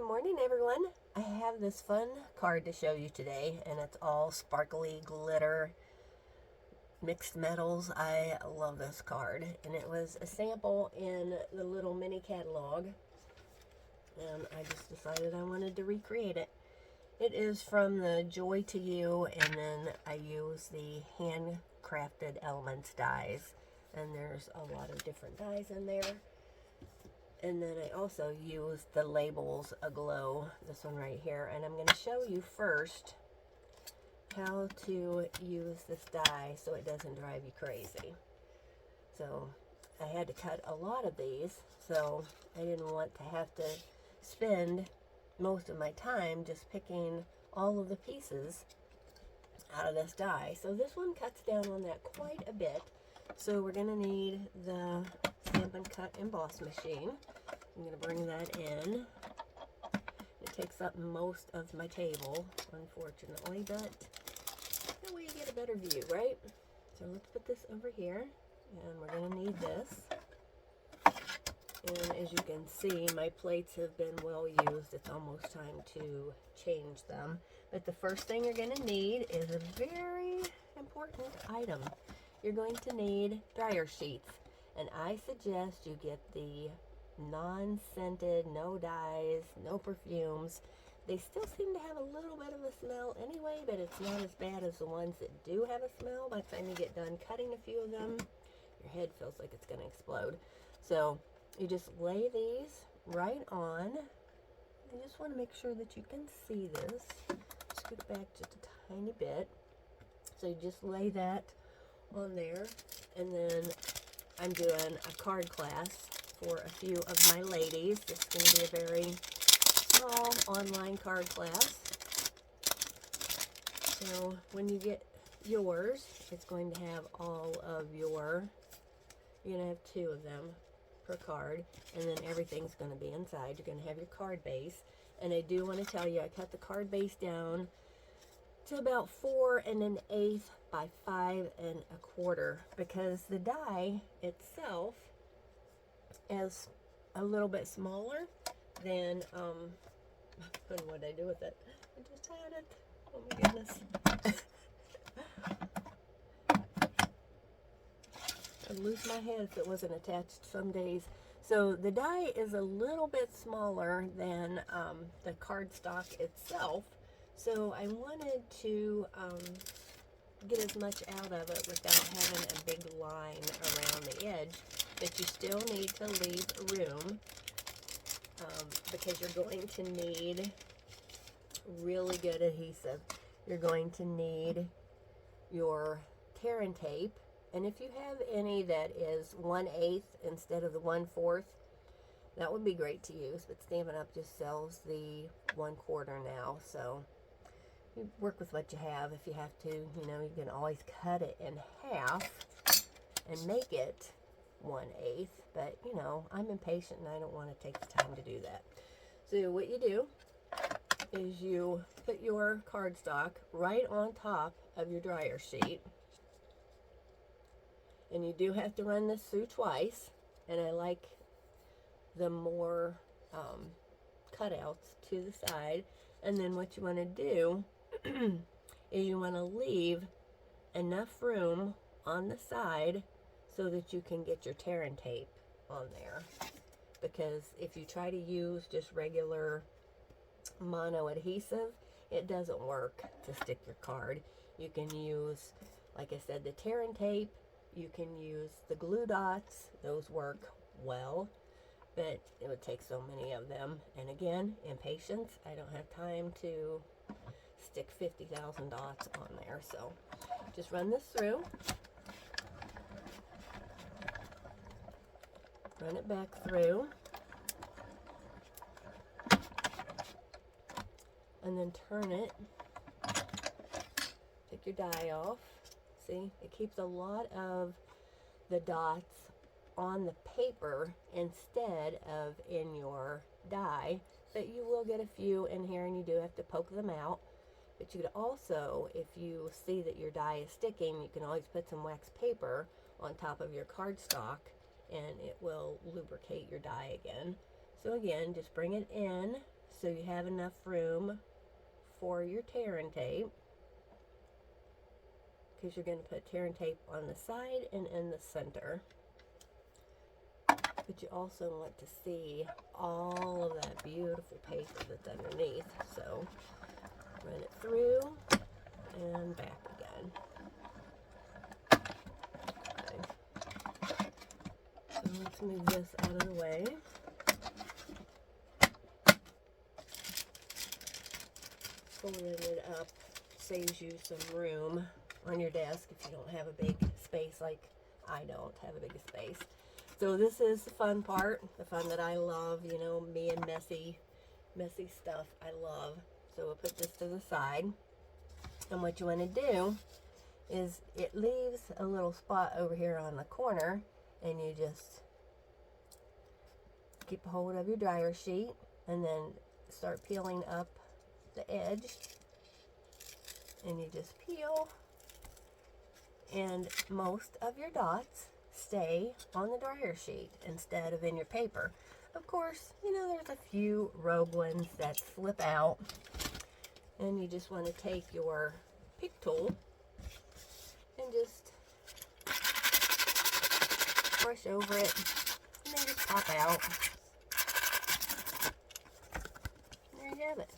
Good morning, everyone. I have this fun card to show you today, and it's all sparkly glitter, mixed metals. I love this card, and it was a sample in the little mini catalog, and I just decided I wanted to recreate it. It is from the Joy to You, and then I use the Handcrafted Elements dies, and there's a lot of different dies in there. And then I also use the Labels Aglow, this one right here. And I'm going to show you first how to use this die so it doesn't drive you crazy. So I had to cut a lot of these, so I didn't want to have to spend most of my time just picking all of the pieces out of this die. So this one cuts down on that quite a bit. So we're going to need the Stampin' Cut Emboss machine. I'm going to bring that in. It takes up most of my table, unfortunately, but that way you get a better view, right? So let's put this over here, and we're going to need this. And as you can see, my plates have been well used. It's almost time to change them. But the first thing you're going to need is a very important item. You're going to need dryer sheets, and I suggest you get the non-scented, no dyes, no perfumes. They still seem to have a little bit of a smell anyway, but it's not as bad as the ones that do have a smell. By the time you get done cutting a few of them, your head feels like it's going to explode. So you just lay these right on. I just want to make sure that you can see this. Scoot back just a tiny bit. So you just lay that on there, and then I'm doing a card class for a few of my ladies. It's going to be a very small online card class. So when you get yours, it's going to have all of your, you're going to have 2 of them per card, and then everything's going to be inside. You're going to have your card base, and I do want to tell you I cut the card base down to about 4 1/8 by 5 1/4 because the die itself is a little bit smaller than what did I do with it? I just had it. Oh my goodness. I'd lose my head if it wasn't attached some days. So the die is a little bit smaller than the cardstock itself. So I wanted to get as much out of it without having a big line around the edge, but you still need to leave room because you're going to need really good adhesive. You're going to need your tear and tape, and if you have any that is 1/8 instead of the 1/4, that would be great to use, but Stampin' Up! Just sells the 1/4 now, so you work with what you have. If you have to, you know, you can always cut it in half and make it 1/8, but you know, I'm impatient and I don't want to take the time to do that. So what you do is you put your cardstock right on top of your dryer sheet, and you do have to run this through twice, and I like the more cutouts to the side. And then what you want to do is you want to leave enough room on the side so that you can get your tear and tape on there, because if you try to use just regular mono adhesive, it doesn't work to stick your card. You can use, like I said, the tear and tape. You can use the glue dots. Those work well, but it would take so many of them, and again, impatience. I don't have time to stick 50,000 dots on there. So just run this through, run it back through, and then turn it. Take your die off. See, it keeps a lot of the dots on the paper instead of in your die, but you will get a few in here, and you do have to poke them out. But you could also, if you see that your die is sticking, you can always put some wax paper on top of your cardstock, and it will lubricate your die again. So again, just bring it in so you have enough room for your tear and tape, because you're going to put tear and tape on the side and in the center. But you also want to see all of that beautiful paper that's underneath. So run it through and back again. Okay. So let's move this out of the way. Folding it up saves you some room on your desk if you don't have a big space like I don't have a big space. So this is the fun part, the fun that I love, you know, me and messy stuff I love. So we'll put this to the side. And what you want to do is it leaves a little spot over here on the corner, and you just keep a hold of your dryer sheet and then start peeling up the edge, and you just peel, and most of your dots stay on the dryer sheet instead of in your paper. Of course, you know, there's a few rogue ones that slip out, and you just want to take your pick tool and just brush over it, and then just pop out. There you have it.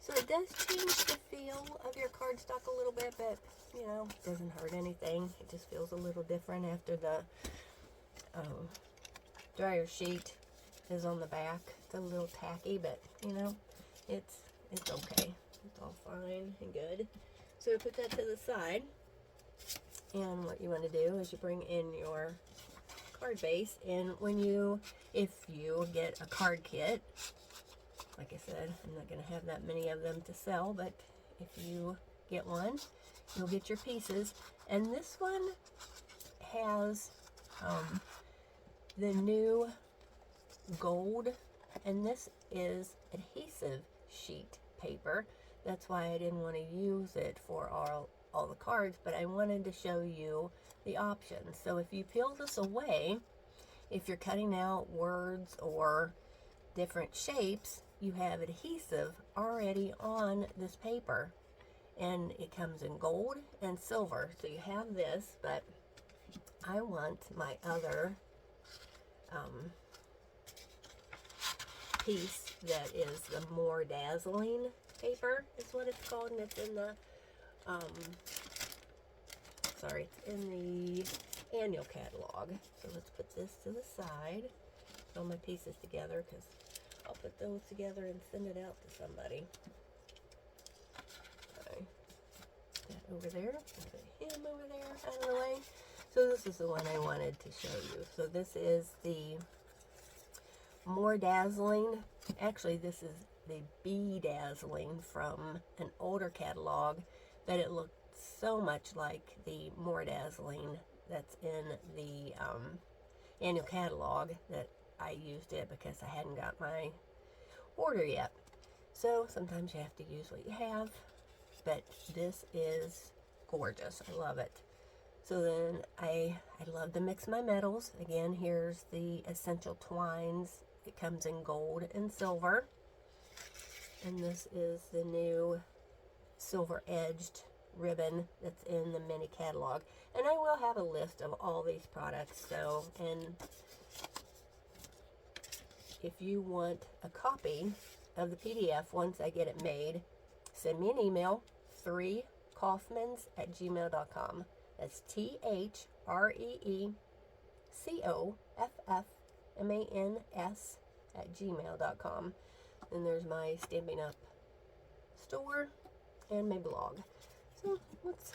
So it does change the feel of your cardstock a little bit, but you know, it doesn't hurt anything. It just feels a little different after the dryer sheet is on the back. It's a little tacky, but you know, it's okay. It's all fine and good. So put that to the side, and what you want to do is you bring in your card base, and if you get a card kit, like I said, I'm not going to have that many of them to sell, but if you get one, you'll get your pieces. And this one has the new gold, and this is adhesive sheet paper. That's why I didn't want to use it for all the cards, but I wanted to show you the options. So if you peel this away, if you're cutting out words or different shapes, you have adhesive already on this paper, and it comes in gold and silver. So you have this, but I want my other piece that is the More Dazzling paper is what it's called, and it's in the it's in the annual catalog. So let's put this to the side, put all my pieces together, because I'll put those together and send it out to somebody. Okay. That over there, put him over there out of the way. So this is the one I wanted to show you. So this is the More Dazzling. Actually, this is the Be Dazzling from an older catalog, but it looked so much like the More Dazzling that's in the annual catalog that I used it because I hadn't got my order yet. So sometimes you have to use what you have, but this is gorgeous. I love it. So then I love to mix my metals. Again, here's the Essential Twines. It comes in gold and silver. And this is the new silver edged ribbon that's in the mini catalog. And I will have a list of all these products. So, and if you want a copy of the PDF once I get it made, send me an email, 3kaufmans@gmail.com. That's THREEKOFFMANS@gmail.com. And there's my Stampin' Up store and my blog. So let's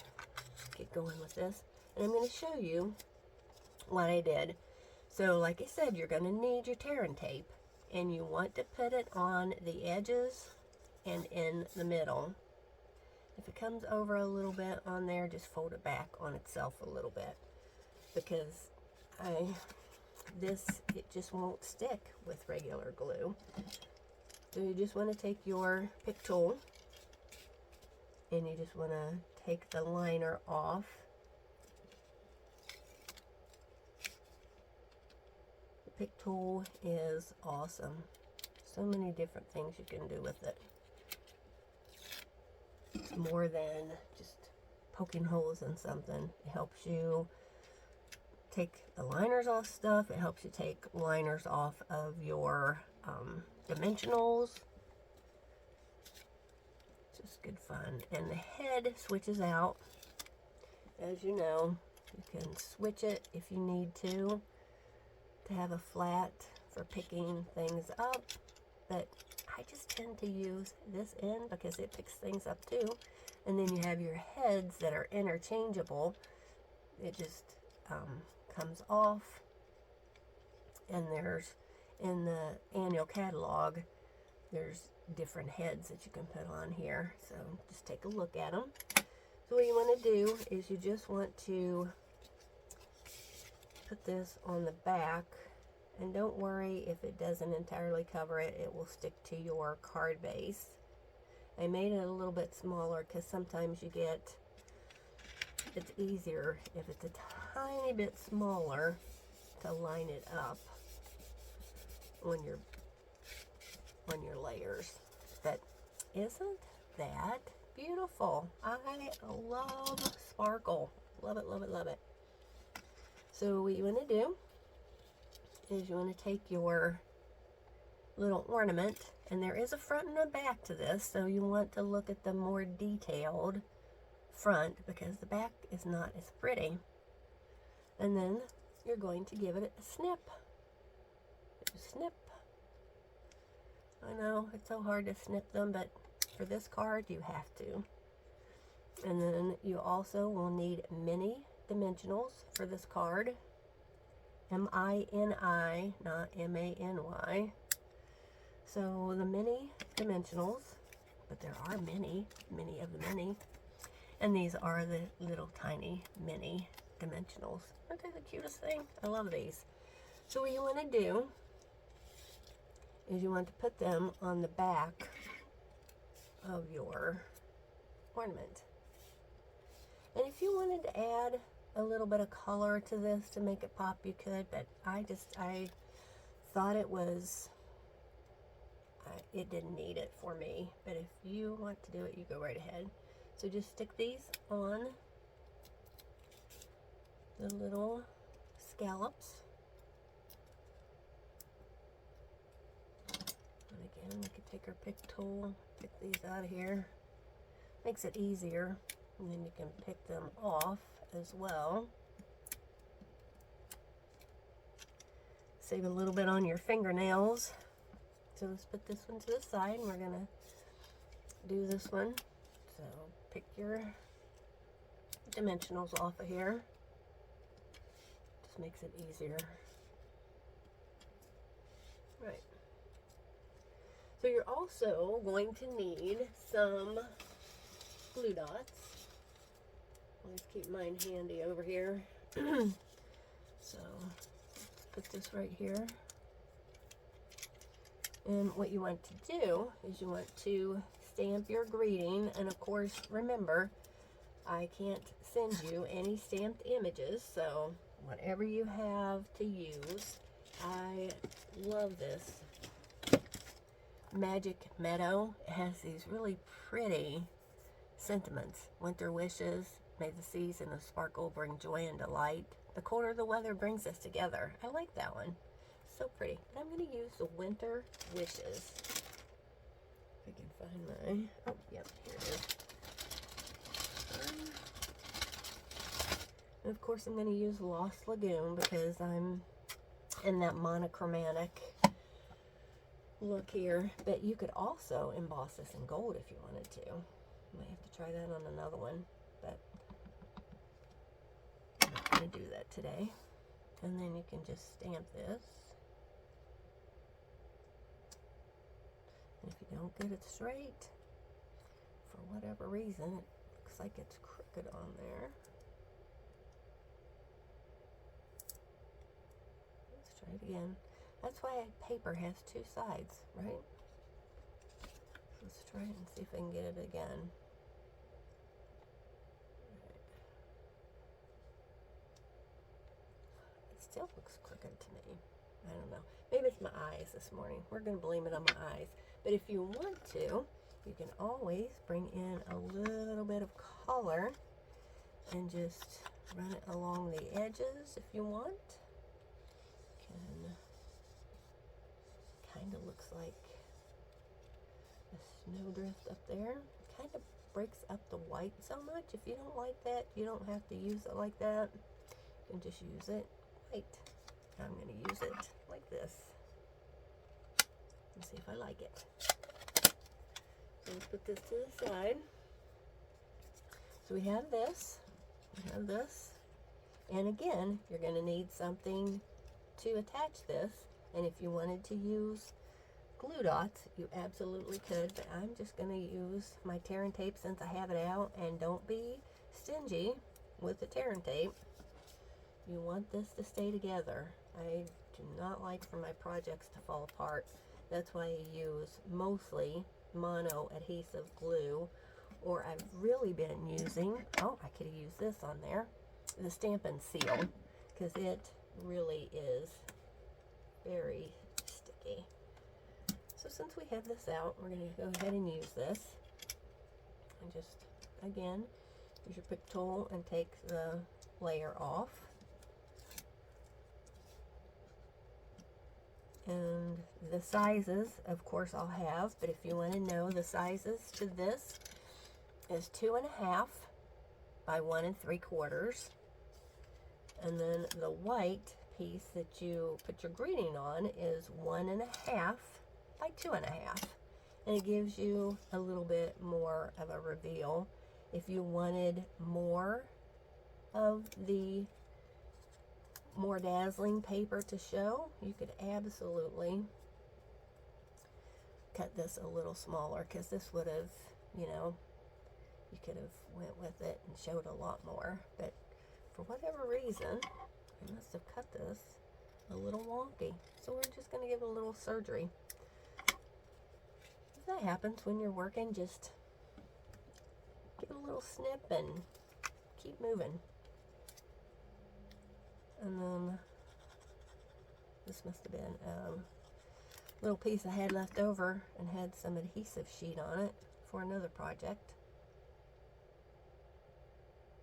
get going with this. And I'm going to show you what I did. So like I said, you're going to need your tear and tape, and you want to put it on the edges and in the middle. If it comes over a little bit on there, just fold it back on itself a little bit, because it just won't stick with regular glue. So you just want to take your pick tool, and you just want to take the liner off. The pick tool is awesome. So many different things you can do with it. It's more than just poking holes in something. It helps you take the liners off stuff. It helps you take liners off of your dimensionals. Just good fun. And the head switches out. As you know, you can switch it if you need to have a flat for picking things up. But I just tend to use this end because it picks things up too. And then you have your heads that are interchangeable. It just comes off. And there's, in the annual catalog, there's different heads that you can put on here. So just take a look at them. So what you want to do is you just want to put this on the back. And don't worry if it doesn't entirely cover it. It will stick to your card base. I made it a little bit smaller because sometimes you get, it's easier if it's a tiny bit smaller to line it up on your layers. But isn't that beautiful? I love sparkle. Love it, love it, love it. So what you want to do is you want to take your little ornament, and there is a front and a back to this, so you want to look at the more detailed front because the back is not as pretty. And then you're going to give it a snip. Snip. I know it's so hard to snip them, but for this card you have to. And then you also will need mini dimensionals for this card. M-I-N-I, not M-A-N-Y. So the mini dimensionals, but there are many of the many. And these are the little tiny mini dimensionals. Aren't they the cutest thing? I love these. So what you want to do is you want to put them on the back of your ornament. And if you wanted to add a little bit of color to this to make it pop, you could, but I thought it was, it didn't need it for me. But if you want to do it, you go right ahead. So just stick these on the little scallops. And again, we could take our pick tool, pick these out of here. Makes it easier. And then you can pick them off as well. Save a little bit on your fingernails. So let's put this one to the side, and we're gonna do this one. So pick your dimensionals off of here. Just makes it easier. Right. So you're also going to need some glue dots. Always keep mine handy over here. So let's put this right here. And what you want to do is you want to stamp your greeting. And of course, remember, I can't send you any stamped images, so whatever you have to use. I love this Magic Meadow. It has these really pretty sentiments. Winter wishes. May the season of sparkle bring joy and delight. The colder the weather brings us together. I like that one. So pretty. But I'm going to use the winter wishes. If I can find my... Oh, yep, here it is. And of course, I'm going to use Lost Lagoon because I'm in that monochromatic look here. But you could also emboss this in gold if you wanted to. Might have to try that on another one, but I'm not going to do that today. And then you can just stamp this. And if you don't get it straight, for whatever reason, it looks like it's crooked on there. Let's try it again. That's why paper has two sides, right? Let's try it and see if I can get it again. It still looks crooked to me. I don't know. Maybe it's my eyes this morning. We're going to blame it on my eyes. But if you want to, you can always bring in a little bit of color and just run it along the edges if you want. Kind of looks like a snowdrift up there. Kind of breaks up the white so much. If you don't like that, you don't have to use it like that. You can just use it white. I'm going to use it like this and see if I like it. So let's put this to the side. So we have this, and again, you're going to need something to attach this. And if you wanted to use glue dots, you absolutely could, but I'm just going to use my tear and tape since I have it out. And don't be stingy with the tear and tape. You want this to stay together. I do not like for my projects to fall apart. That's why I use mostly mono adhesive glue, or I've really been using, oh, I could have used this on there, the Stampin' Seal, because it really is very sticky. So since we have this out, we're going to go ahead and use this. And just, again, use your pick tool and take the layer off. And the sizes, of course, I'll have, but if you want to know the sizes to this is 2.5 by 1 3/4. And then the white piece that you put your greeting on is 1.5 by 2.5. And it gives you a little bit more of a reveal. If you wanted more of the More Dazzling paper to show, you could absolutely cut this a little smaller, because this would have, you know, you could have went with it and showed a lot more. But for whatever reason, I must have cut this a little wonky. So we're just going to give it a little surgery. That happens when you're working. Just give it a little snip and keep moving. And then this must have been a little piece I had left over and had some adhesive sheet on it for another project.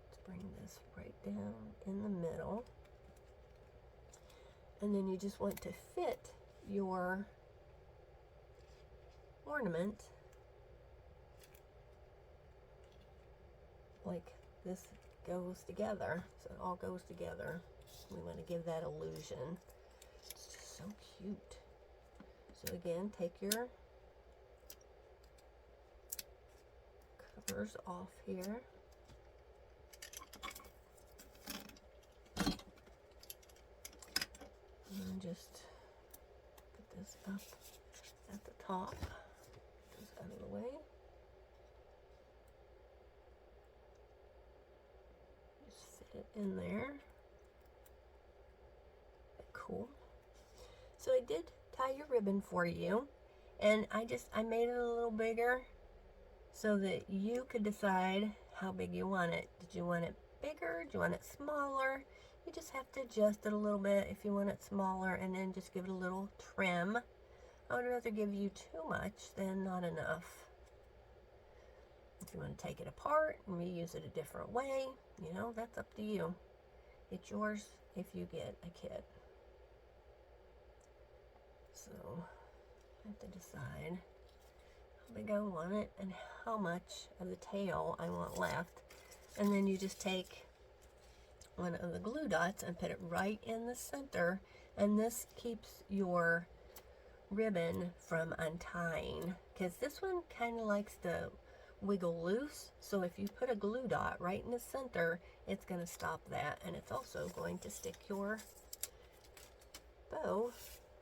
Let's bring this right down in the middle. And then you just want to fit your ornament like this goes together, so it all goes together. We want to give that illusion. It's just so cute. So again, take your covers off here. And just put this up at the top. Get this out of the way. Just fit it in there. Cool. So I did tie your ribbon for you, and I made it a little bigger so that you could decide how big you want it. Did you want it bigger? Do you want it smaller? You just have to adjust it a little bit if you want it smaller, and then just give it a little trim. I would rather give you too much than not enough. If you want to take it apart and reuse it a different way, you know, that's up to you. It's yours if you get a kit. So I have to decide how big I want it and how much of the tail I want left. And then you just take one of the glue dots and put it right in the center, and this keeps your ribbon from untying, because this one kind of likes to wiggle loose. So if you put a glue dot right in the center, it's going to stop that, and it's also going to stick your bow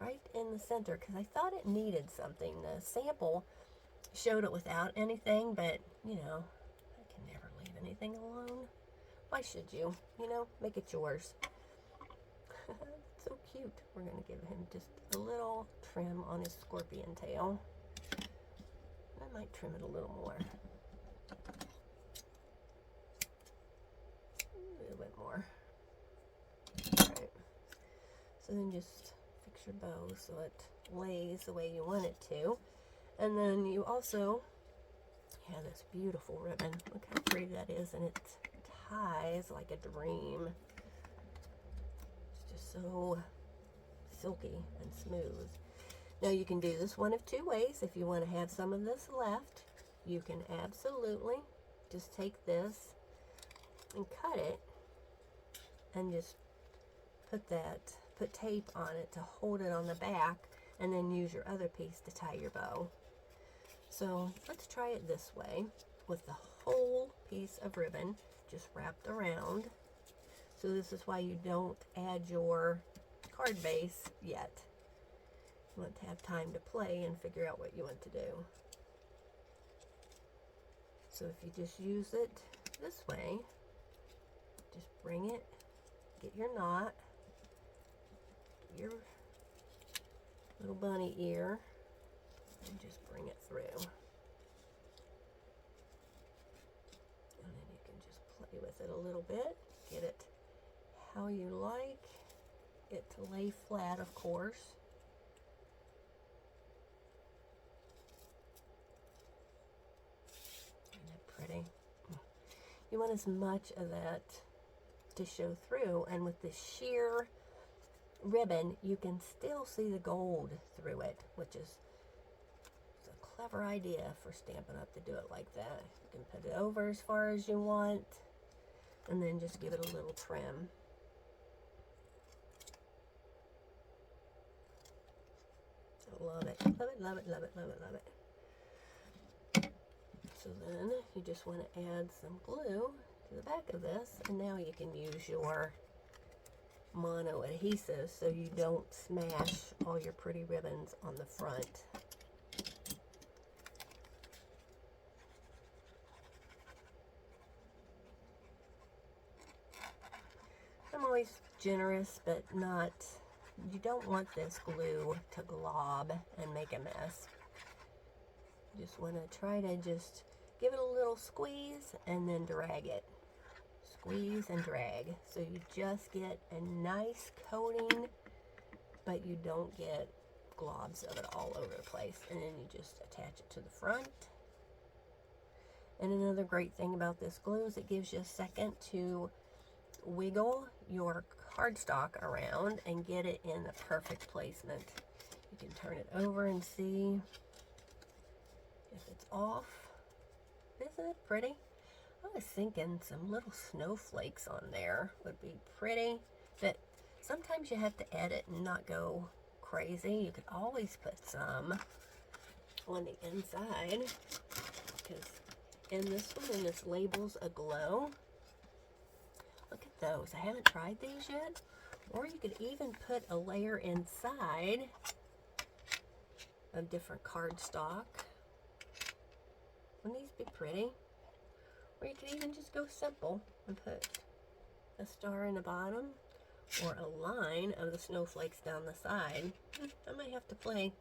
right in the center, because I thought it needed something. The sample showed it without anything, but you know, I can never leave anything alone. Why should you? You know, make it yours. So cute. We're going to give him just a little trim on his scorpion tail. I might trim it a little more. A little bit more. Alright. So then just fix fix your bow so it lays the way you want it to. And then you also have this beautiful ribbon. Look how pretty that is, and it ties like a dream. It's just so silky and smooth. Now you can do this one of two ways. If you want to have some of this left, you can absolutely just take this and cut it and just put tape on it to hold it on the back, and then use your other piece to tie your bow. So let's try it this way with the whole piece of ribbon just wrapped around. So this is why you don't add your card base yet. You want to have time to play and figure out what you want to do. So if you just use it this way, just bring it, get your knot, get your little bunny ear, and just bring it through. And then you can just play with it a little bit, get it how you like it to lay flat, of course. Isn't that pretty? You want as much of that to show through, and with the sheer ribbon you can still see the gold through it, which is a clever idea for Stampin' Up! To do it like that. You can put it over as far as you want, and then just give it a little trim. I love it, love it, love it, love it, love it, love it. So then you just want to add some glue to the back of this, and now you can use your mono adhesive so you don't smash all your pretty ribbons on the front. I'm always generous, but not, you don't want this glue to glob and make a mess. You just want to try to just give it a little squeeze and then drag it. Squeeze and drag, so you just get a nice coating, but you don't get globs of it all over the place. And then you just attach it to the front. And another great thing about this glue is it gives you a second to wiggle your cardstock around and get it in the perfect placement. You can turn it over and see if it's off. Isn't it pretty? I was thinking some little snowflakes on there would be pretty, but sometimes you have to edit and not go crazy. You could always put some on the inside, because in this one, in this Labels Aglow, look at those. I haven't tried these yet. Or you could even put a layer inside of different cardstock. Wouldn't these be pretty? Or you could even just go simple and put a star in the bottom or a line of the snowflakes down the side. I might have to play.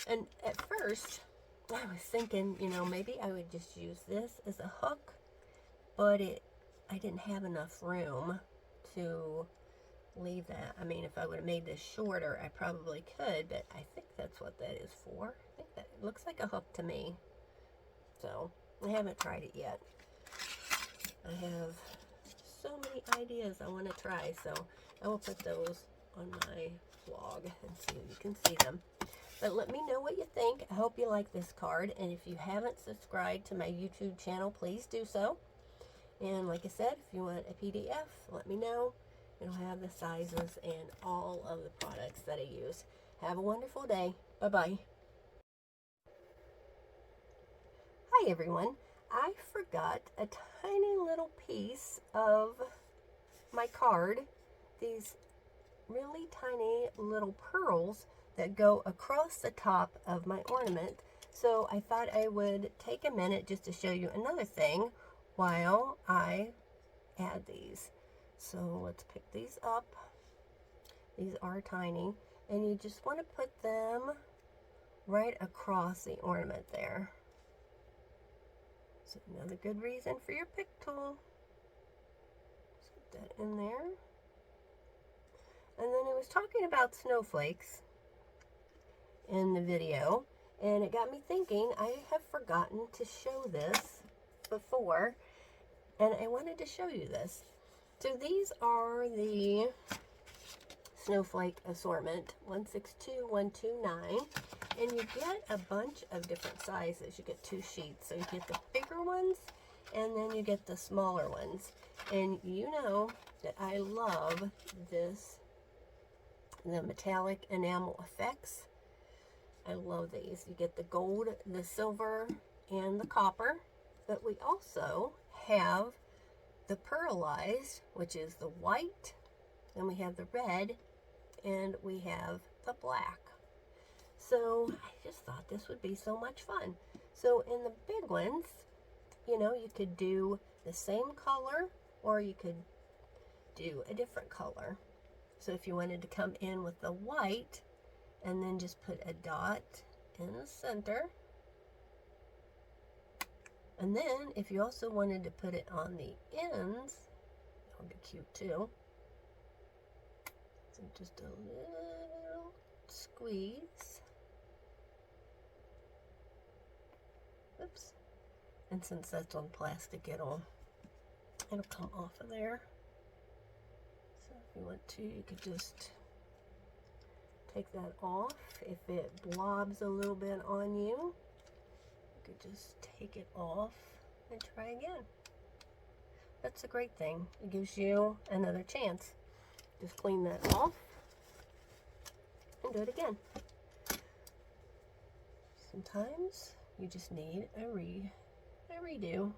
And at first, I was thinking, you know, maybe I would just use this as a hook, but I didn't have enough room to leave that. I mean, if I would have made this shorter, I probably could, but I think that's what that is for. I think that looks like a hook to me. So, I haven't tried it yet. I have so many ideas I want to try, so I will put those on my blog and see if you can see them. But let me know what you think. I hope you like this card, and if you haven't subscribed to my YouTube channel, please do so. And like I said, if you want a PDF, let me know. It'll have the sizes and all of the products that I use. Have a wonderful day. Bye-bye. Hi everyone. I forgot a tiny little piece of my card. These really tiny little pearls that go across the top of my ornament. So I thought I would take a minute just to show you another thing while I add these. So let's pick these up. These are tiny, and you just want to put them right across the ornament there. So another good reason for your pick tool. Just put that in there. And then I was talking about snowflakes in the video, and it got me thinking, I have forgotten to show this before, and I wanted to show you this. So these are the snowflake assortment, 162, 129, and you get a bunch of different sizes. You get 2 sheets, so you get the bigger ones, and then you get the smaller ones. And you know that I love this, the metallic enamel effects. I love these. You get the gold, the silver, and the copper, but we also have the pearlized, which is the white, then we have the red, and we have the black. So I just thought this would be so much fun. So in the big ones, you know, you could do the same color or you could do a different color. So if you wanted to come in with the white and then just put a dot in the center, and then if you also wanted to put it on the ends, that would be cute too. So just a little squeeze. Oops. And since that's on plastic, it'll come off of there. So if you want to, you could just take that off. If it blobs a little bit on you, you could just take it off and try again. That's a great thing. It gives you another chance. Just clean that off and do it again. Sometimes you just need a redo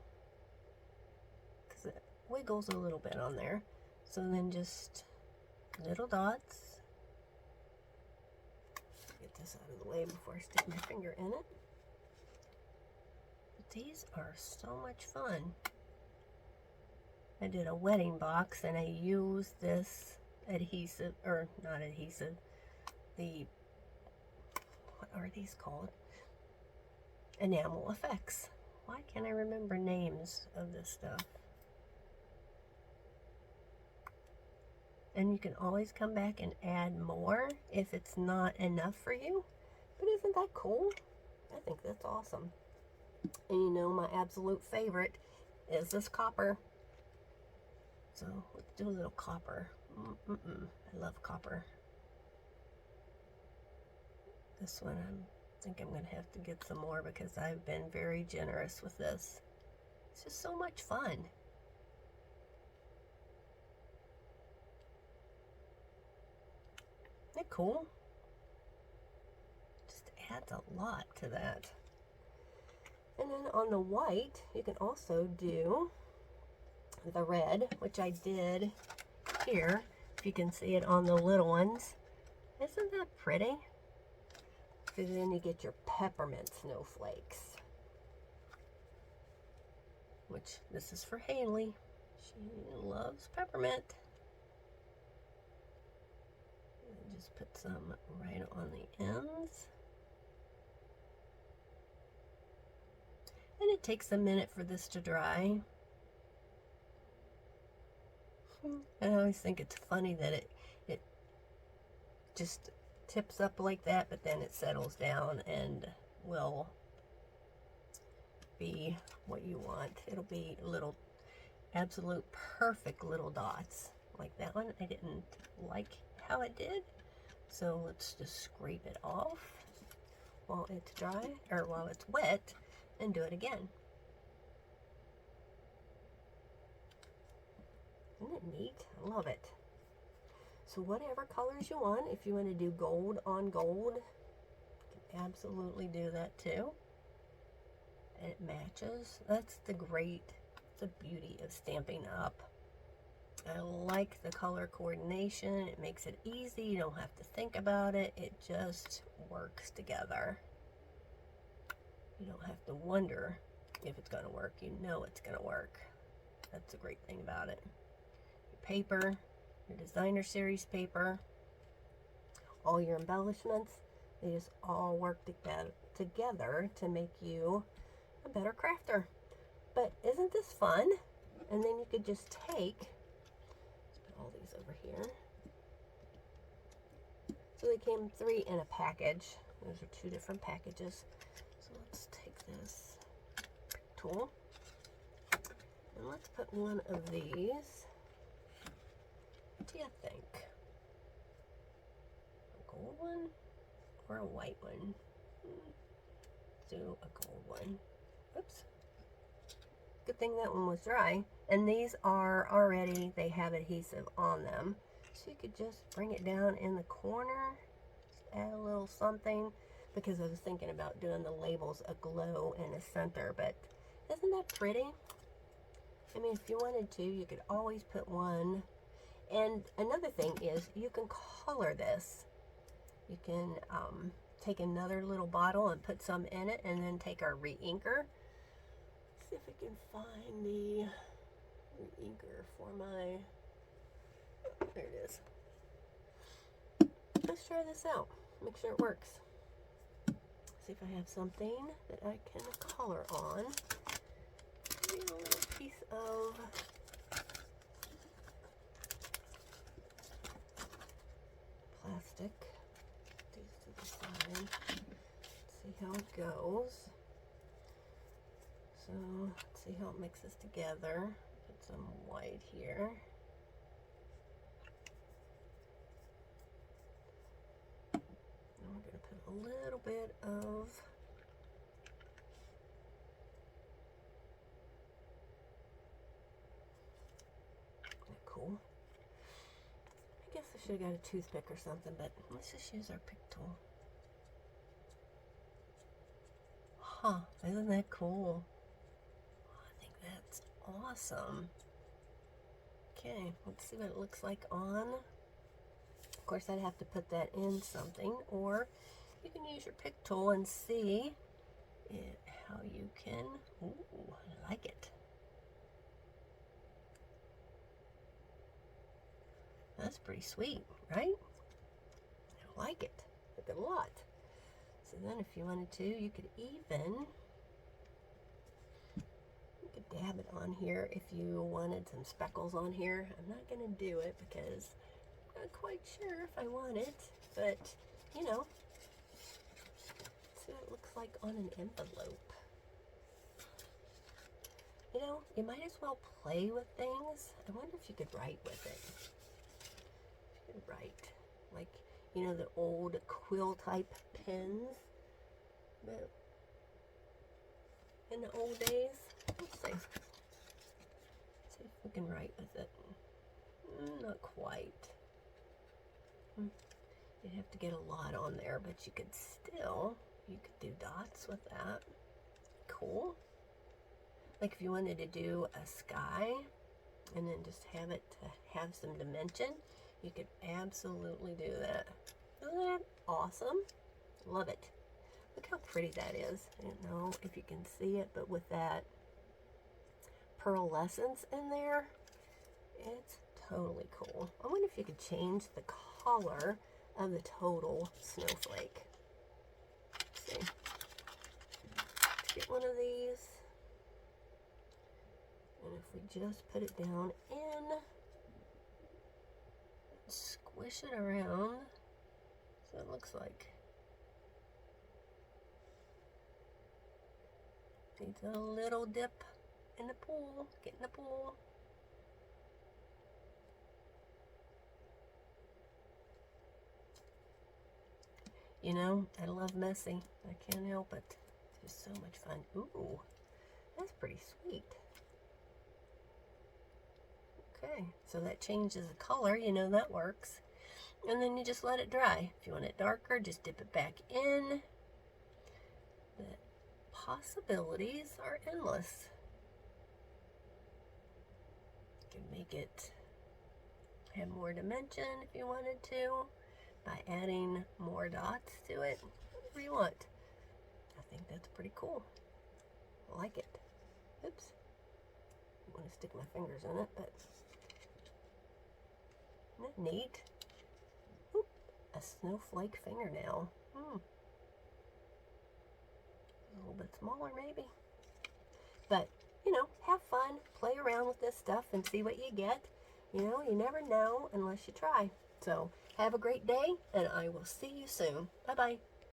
because it wiggles a little bit on there. So then just little dots. Get this out of the way before I stick my finger in it. But these are so much fun. I did a wedding box and I used this adhesive, or not adhesive, what are these called? Enamel Effects. Why can't I remember names of this stuff? And you can always come back and add more if it's not enough for you. But isn't that cool? I think that's awesome. And you know, my absolute favorite is this copper. So let's do a little copper. I love copper. This one, I think I'm going to have to get some more because I've been very generous with this. It's just so much fun. Isn't that cool? Just adds a lot to that. And then on the white, you can also do the red, which I did here. If you can see it on the little ones. Isn't that pretty? So then you get your peppermint snowflakes. Which, this is for Haley. She loves peppermint. And just put some right on the ends. And it takes a minute for this to dry. And I always think it's funny that it just tips up like that, but then it settles down and will be what you want. It'll be little, absolute perfect little dots. Like that one, I didn't like how it did. So let's just scrape it off while it's dry, or while it's wet, and do it again. Isn't it neat? I love it. So whatever colors you want, if you want to do gold on gold, you can absolutely do that too. And it matches. That's the beauty of Stampin' Up. I like the color coordination. It makes it easy. You don't have to think about it. It just works together. You don't have to wonder if it's going to work. You know it's going to work. That's the great thing about it. Your paper, your designer series paper, all your embellishments, they just all work together to make you a better crafter. But isn't this fun? And then you could just take, let's put all these over here. So they came 3 in a package. Those are 2 different packages. So let's take this tool and let's put one of these. What do you think? A gold one or a white one? Do a gold one. Oops. Good thing that one was dry. And these are already, they have adhesive on them. So you could just bring it down in the corner, just add a little something, because I was thinking about doing the labels aglow in the center, but isn't that pretty? I mean, if you wanted to, you could always put one. And another thing is you can color this. You can take another little bottle and put some in it, and then take our re-inker. See if I can find the re-inker for my, oh, there it is. Let's try this out, make sure it works. See if I have something that I can color on. Maybe a little piece of plastic. These to the side. Let's see how it goes. So let's see how it mixes together. Put some white here. And we're going to put a little bit of cool. I guess I should have got a toothpick or something, but let's just use our pick tool. Huh, isn't that cool? I think that's awesome. Okay, let's see what it looks like on. Of course, I'd have to put that in something, or you can use your pick tool and see how you can. Ooh, I like it. That's pretty sweet, right? I like it. Like a lot. So then if you wanted to, you could dab it on here if you wanted some speckles on here. I'm not going to do it because I'm not quite sure if I want it, but you know, see what it looks like on an envelope. You know, you might as well play with things. I wonder if you could write with it. You could write, like, you know, the old quill type pens that in the old days. Let's see. See if we can write with it. Not quite. You'd have to get a lot on there, but you could do dots with that. Cool. Like if you wanted to do a sky and then just have it to have some dimension, you could absolutely do that. Isn't that awesome? Love it. Look how pretty that is. I don't know if you can see it, but with that pearlescence in there, it's totally cool. I wonder if you could change the color of the total snowflake. Let's see. Let's get one of these. And if we just put it down in, squish it around, so it looks like needs a little dip in the pool. Get in the pool. You know, I love messy. I can't help it. It's just so much fun. Ooh, that's pretty sweet. Okay, so that changes the color. You know that works. And then you just let it dry. If you want it darker, just dip it back in. The possibilities are endless. You can make it have more dimension if you wanted to by adding more dots to it, whatever you want. I think that's pretty cool. I like it. Oops. I want to stick my fingers in it, but isn't that neat? Oop, a snowflake fingernail. A little bit smaller maybe. But, you know, have fun, play around with this stuff and see what you get. You know, you never know unless you try. So Have a great day, and I will see you soon. Bye-bye.